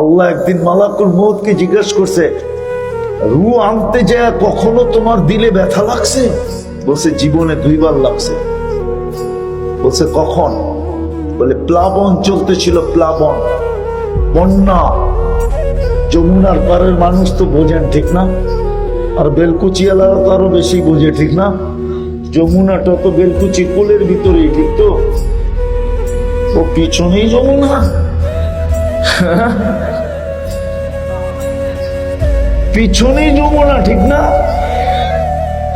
আল্লাহ একদিন মালাকুল মউতকে জিজ্ঞেস করছে, রু আনতে যায় কখনো তোমার দিলে ব্যথা লাগছে? বলছে জীবনে 2 বার লাগছে। বলছে কখন? বলে প্লাবন চলতেছিল, প্লাবন, বন্যা। যমুনার পারের মানুষ তো বোঝেন, ঠিক না? আর বেলকুচিওয়ালারা তো আরো বেশি বোঝে, ঠিক না? যমুনাটা তো বেলকুচি কোলের ভিতরেই, ঠিক তো? ও পিছনেই যমুনা। পিছনেই যমুনা, ঠিক না?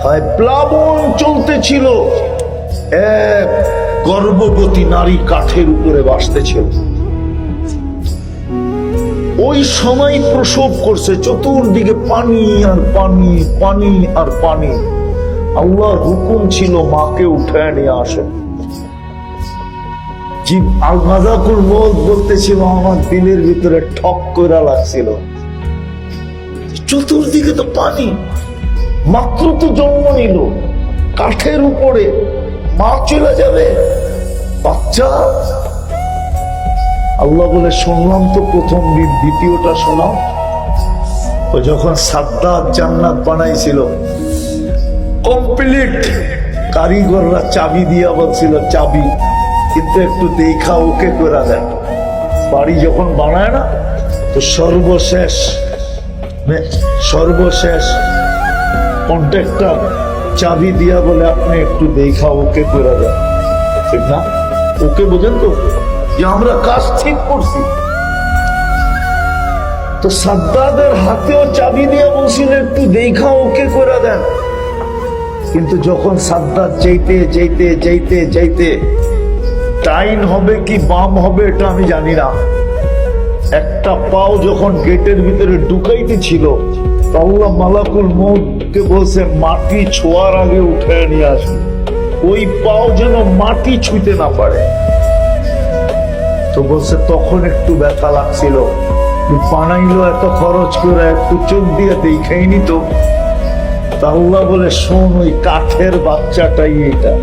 হয় প্লাবন চলতেছিল, এক গর্ভবতী নারী কাঠের উপরে ভাসতেছিল। ওই সময় প্রসব করছে, চতুর্দিকে পানি আর পানি, পানি আর পানি। আল্লাহর হুকুম ছিল মাকে উঠায় নিয়ে আসো। জীব আল মাজাকুল মউত বলতেছিল, আমার দিলের ভিতরে ঠক কইরা লাগছিল। চতুর্দিকে তো পানি, মাত্র তো জন্ম নিল, কাঠের উপরে মা চলে যাবে, বাচ্চা। আল্লাহ বলে শুনলাম তো প্রথম দিন, দ্বিতীয়টা শোনাও। ও যখন সাদ্দাত জান্নাত বানাইছিল, কমপ্লিট কারিগররা চাবি দিয়া বলছিল চাবি, কিন্তু একটু দেখা ওকে করে দেন। বাড়ি যখন বানায় না, তো সর্বশেষ কন্ট্রাক্টর চাবি দিয়া বলে আপনি একটু দেখা ওকে করে দেন, ঠিক না? ওকে বোঝেন তো, যে আমরা কাজ ঠিক করছি। তো সাদ্দাদের হাতেও চাবি দিয়ে বলছিল একটু দেখা ওকে করে দেন। কিন্তু যখন সাদ্দাত যেতে যেতে যেতে যেতে, ডাইন হবে কি বাম হবে এটা আমি জানি না, একটা পাও যখন গেটের ভিতরে ঢুকাইতে ছিল, আল্লাহ মালাকুল মউতকে বলছে মাটি ছোঁয়ার আগে উঠে নিয়ে আসবে, ওই পাও যেন মাটি ছুঁতে না পারে। তো বলছে তখন একটু ব্যথা লাগছিল, বানাইলো এত খরচ করে, একটু চোখ দিয়ে দেখাইনি তো। আল্লাহ বলে শোন, ওই কাঠের বাচ্চাটাই এটা।